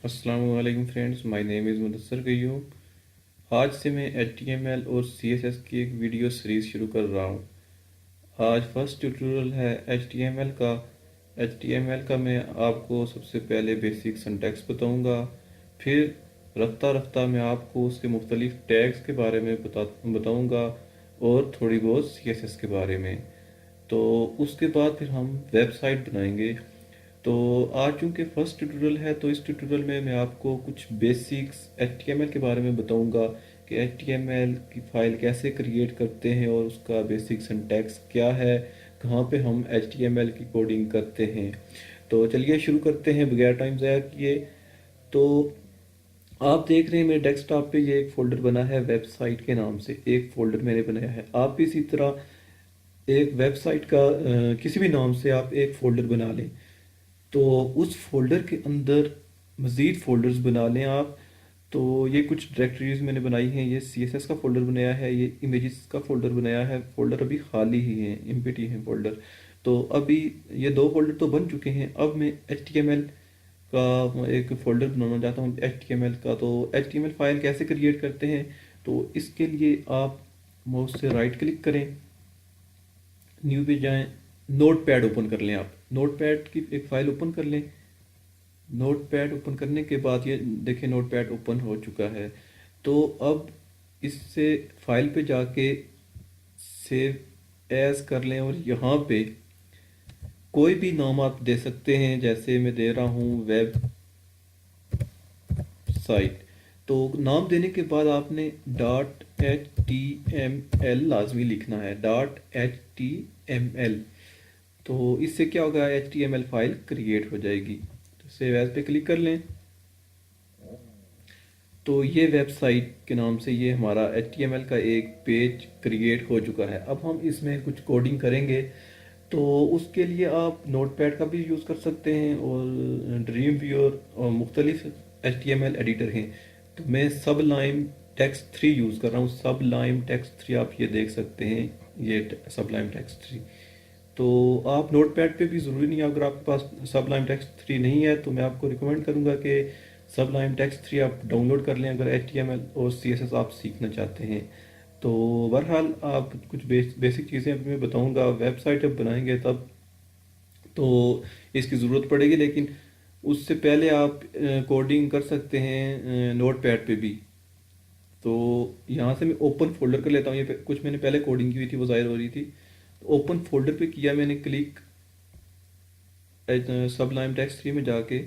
अस्सलाम वालेकुम friends, my name is Mudassar Gayoom. आज से मैं HTML और CSS की एक वीडियो सीरीज़ शुरू कर रहा हूँ। आज फर्स्ट ट्यूटोरियल है HTML का। HTML का मैं आपको सबसे पहले बेसिक सिंटैक्स बताऊँगा, फिर रफ्ता रफ्ता मैं आपको उसके मुख्तलिफ टैग्स के बारे में बताऊँगा और थोड़ी बहुत CSS के बारे में। तो उसके बाद फिर हम वेबसाइट बनाएंगे। तो आज चूँकि फर्स्ट ट्यूटोरियल है तो इस ट्यूटोरियल में मैं आपको कुछ बेसिक्स HTML के बारे में बताऊंगा कि HTML की फ़ाइल कैसे क्रिएट करते हैं और उसका बेसिक सिंटैक्स क्या है, कहाँ पे हम HTML की कोडिंग करते हैं। तो चलिए शुरू करते हैं बगैर टाइम ज़ाया किए। तो आप देख रहे हैं मेरे डेस्कटॉप पे ये एक फ़ोल्डर बना है वेबसाइट के नाम से, एक फ़ोल्डर मैंने बनाया है। आप भी इसी तरह एक वेबसाइट का किसी भी नाम से आप एक फ़ोल्डर बना लें। तो उस फोल्डर के अंदर मज़ीद फ़ोल्डर्स बना लें आप। तो ये कुछ डायरेक्टरीज मैंने बनाई हैं। ये CSS का फ़ोल्डर बनाया है, ये इमेजेस का फ़ोल्डर बनाया है। फ़ोल्डर अभी खाली ही हैं, एम्प्टी हैं फ़ोल्डर। तो अभी ये दो फ़ोल्डर तो बन चुके हैं। अब मैं HTML का एक फ़ोल्डर बनाना चाहता हूँ HTML का। तो HTML फ़ाइल कैसे क्रिएट करते हैं, तो इसके लिए आप माउस से राइट क्लिक करें, न्यू पे जाएं, नोट पैड ओपन कर लें। आप नोट पैड की एक फ़ाइल ओपन कर लें। नोट पैड ओपन करने के बाद ये देखिए नोट पैड ओपन हो चुका है। तो अब इससे फाइल पे जाके सेव एज कर लें और यहाँ पे कोई भी नाम आप दे सकते हैं। जैसे मैं दे रहा हूँ वेब साइट। तो नाम देने के बाद आपने .html लाजमी लिखना है, .html। तो इससे क्या होगा, HTML फाइल क्रिएट हो जाएगी। तो सेव एज पे क्लिक कर लें। तो ये वेबसाइट के नाम से ये हमारा HTML का एक पेज क्रिएट हो चुका है। अब हम इसमें कुछ कोडिंग करेंगे। तो उसके लिए आप नोटपैड का भी यूज़ कर सकते हैं और ड्रीम व्यूअर और मुख्तलिफ HTML एडिटर हैं। तो मैं सबलाइम टेक्स्ट 3 यूज़ कर रहा हूँ। सबलाइम टेक्स्ट 3 आप ये देख सकते हैं, ये सबलाइम टेक्स्ट 3। तो आप नोटपैड पे भी ज़रूरी नहीं है, अगर आपके पास सबलाइम टेक्स्ट 3 नहीं है तो मैं आपको रिकमेंड करूँगा कि सबलाइम टेक्स्ट 3 आप डाउनलोड कर लें अगर HTML और CSS आप सीखना चाहते हैं। तो बहरहाल आप कुछ बेसिक चीज़ें अभी मैं बताऊँगा। वेबसाइट जब बनाएंगे तब तो इसकी ज़रूरत पड़ेगी, लेकिन उससे पहले आप कोडिंग कर सकते हैं नोट पैड पे भी। तो यहाँ से मैं ओपन फोल्डर कर लेता हूँ। ये कुछ मैंने पहले कोडिंग की हुई थी, वो ज़ाहिर हो रही थी। तो ओपन फोल्डर पे किया मैंने क्लिक सबलाइम टेक्स्ट 3 में जाके।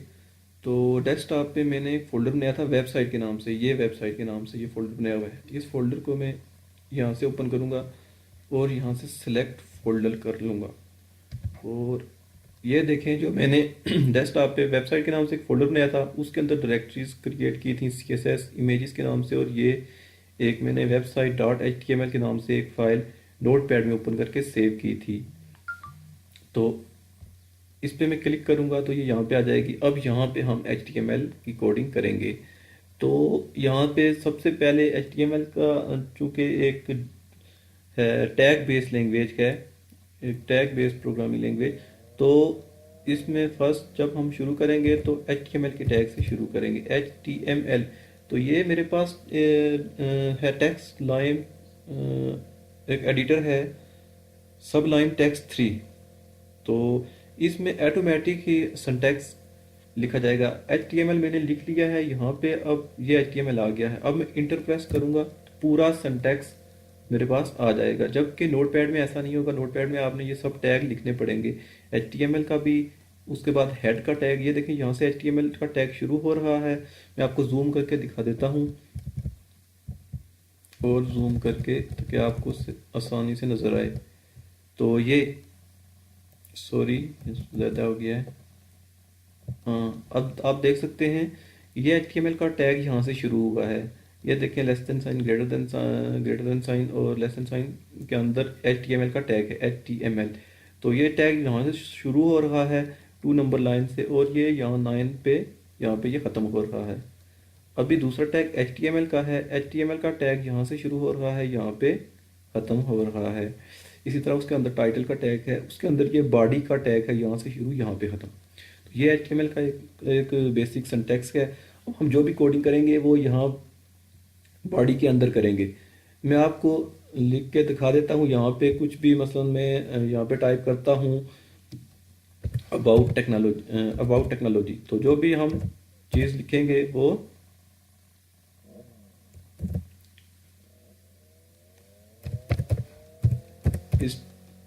तो डेस्कटॉप पे मैंने एक फ़ोल्डर बनाया था वेबसाइट के नाम से, ये वेबसाइट के नाम से ये फ़ोल्डर बनाया हुआ है। इस फोल्डर को मैं यहाँ से ओपन करूँगा और यहाँ से सिलेक्ट फोल्डर कर लूँगा। और ये देखें जो मैंने डेस्कटॉप पे वेबसाइट के नाम से एक फ़ोल्डर बनाया था, उसके अंदर डायरेक्टरीज क्रिएट की थी CSS इमेजेस के नाम से। और ये एक मैंने वेबसाइट .html के नाम से एक फ़ाइल नोट पैड में ओपन करके सेव की थी। तो इस पे मैं क्लिक करूंगा तो ये यहाँ पे आ जाएगी। अब यहाँ पे हम HTML की कोडिंग करेंगे। तो यहाँ पे सबसे पहले HTML का चूँकि एक है टैग बेस्ड लैंग्वेज है, एक टैग बेस्ड प्रोग्रामिंग लैंग्वेज। तो इसमें फर्स्ट जब हम शुरू करेंगे तो HTML के टैग से शुरू करेंगे, HTML। तो ये मेरे पास है टेक्स्ट लाइन, एक एडिटर है सबलाइन टेक्स्ट 3। तो इसमें ऑटोमेटिक ही सिंटैक्स लिखा जाएगा। HTML मैंने लिख लिया है यहाँ पे। अब ये HTML आ गया है। अब मैं इंटर प्रेस करूँगा तो पूरा सिंटैक्स मेरे पास आ जाएगा, जबकि नोटपैड में ऐसा नहीं होगा। नोटपैड में आपने ये सब टैग लिखने पड़ेंगे, HTML का भी। उसके बाद हेड का टैग, ये देखिए यहाँ से HTML का टैग शुरू हो रहा है। मैं आपको जूम करके दिखा देता हूँ, और जूम करके ताकि आपको आसानी से नज़र आए। तो ये सॉरी ज़्यादा हो गया है। हाँ, अब आप देख सकते हैं ये HTML का टैग यहाँ से शुरू हुआ है। ये देखें less than sign, greater than sign और लेस देन साइन के अंदर HTML का टैग है HTML। तो ये टैग यहाँ से शुरू हो रहा है 2 नंबर लाइन से, और ये यहाँ 9 पे यहाँ पे ये ख़त्म हो रहा है। अभी दूसरा टैग HTML का है। HTML का टैग यहाँ से शुरू हो रहा है, यहाँ पे ख़त्म हो रहा है। इसी तरह उसके अंदर टाइटल का टैग है, उसके अंदर ये बॉडी का टैग है, यहाँ से शुरू यहाँ पे ख़त्म। तो ये HTML का एक बेसिक सिंटैक्स है। हम जो भी कोडिंग करेंगे वो यहाँ बॉडी के अंदर करेंगे। मैं आपको लिख के दिखा देता हूँ यहाँ पे कुछ भी, मसलन मैं यहाँ पे टाइप करता हूँ अबाउट टेक्नोलॉजी, तो जो भी हम चीज़ लिखेंगे वो इस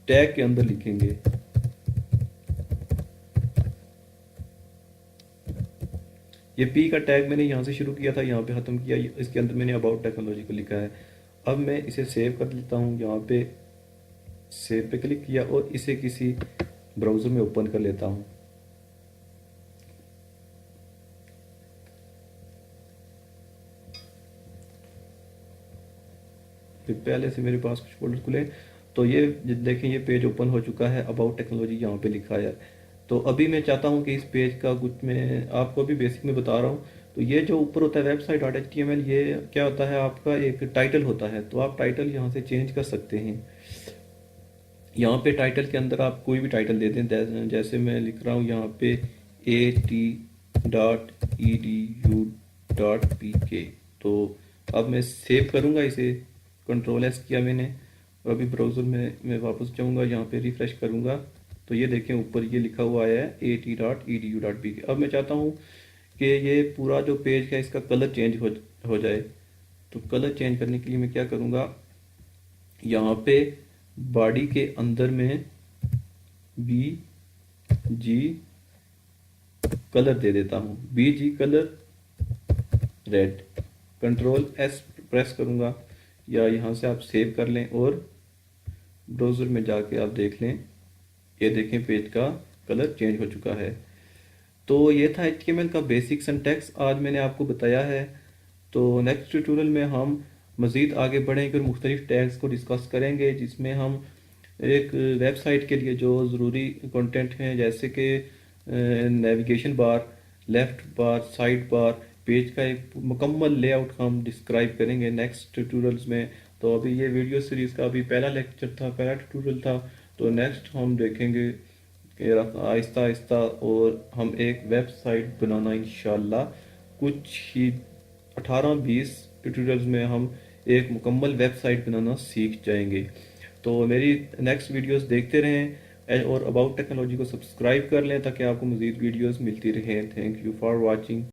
टैग के अंदर लिखेंगे। ये पी का टैग मैंने यहाँ से शुरू किया था, यहाँ पे ख़त्म किया, इसके अंदर मैंने अबाउट टेक्नोलॉजी को लिखा है। अब मैं इसे सेव कर लेता हूँ, यहाँ पे सेव पे क्लिक किया और इसे किसी ब्राउज़र में ओपन कर लेता हूँ। फिर पहले से मेरे पास कुछ फोल्डर खुले, तो ये देखें ये पेज ओपन हो चुका है, अबाउट टेक्नोलॉजी यहाँ पे लिखा है। तो अभी मैं चाहता हूँ कि इस पेज का कुछ, मैं आपको अभी बेसिक में बता रहा हूँ। तो ये जो ऊपर होता है website dot H T M L, ये क्या होता है, आपका एक टाइटल होता है। तो आप टाइटल यहाँ से चेंज कर सकते हैं। यहाँ पे टाइटल के अंदर आप कोई भी टाइटल दे दें, जैसे मैं लिख रहा हूँ यहाँ पे at.edu.pk। तो अब मैं सेव करूँगा इसे, कंट्रोल एस किया मैंने, और अभी ब्राउज़र में मैं वापस जाऊँगा, यहाँ पे रिफ़्रेश करूँगा, तो ये देखें ऊपर ये लिखा हुआ है at.edu.pk। अब मैं चाहता हूँ कि ये पूरा जो पेज है इसका कलर चेंज हो जाए। तो कलर चेंज करने के लिए मैं क्या करूँगा, यहाँ पे बॉडी के अंदर में बी जी कलर दे देता हूँ, B G colour red. Control S press करूँगा, या यहाँ से आप सेव कर लें और ब्राउज़र में जाके आप देख लें, ये देखें पेज का कलर चेंज हो चुका है। तो ये था HTML का बेसिक सिंटैक्स, आज मैंने आपको बताया है। तो नेक्स्ट ट्यूटोरियल में हम मज़ीद आगे बढ़ेंगे और मुख्तलिफ टैग्स को डिस्कस करेंगे, जिसमें हम एक वेबसाइट के लिए जो ज़रूरी कंटेंट हैं, जैसे कि नेविगेशन बार, लेफ़्ट बार, साइड बार, पेज का एक मुकम्मल लेआउट हम डिस्क्राइब करेंगे नेक्स्ट ट्यूटोरियल्स में। तो अभी ये वीडियो सीरीज़ का अभी पहला लेक्चर था, पहला ट्यूटोरियल था। तो नेक्स्ट हम देखेंगे कि आहिस्ता आहिस्ता और हम एक वेबसाइट बनाना इंशाल्लाह, कुछ ही 18-20 ट्यूटोरियल्स में हम एक मुकम्मल वेबसाइट बनाना सीख जाएंगे। तो मेरी नेक्स्ट वीडियोस देखते रहें और अबाउट टेक्नोलॉजी को सब्सक्राइब कर लें ताकि आपको मज़ीद वीडियोस मिलती रहें। Thank you for watching.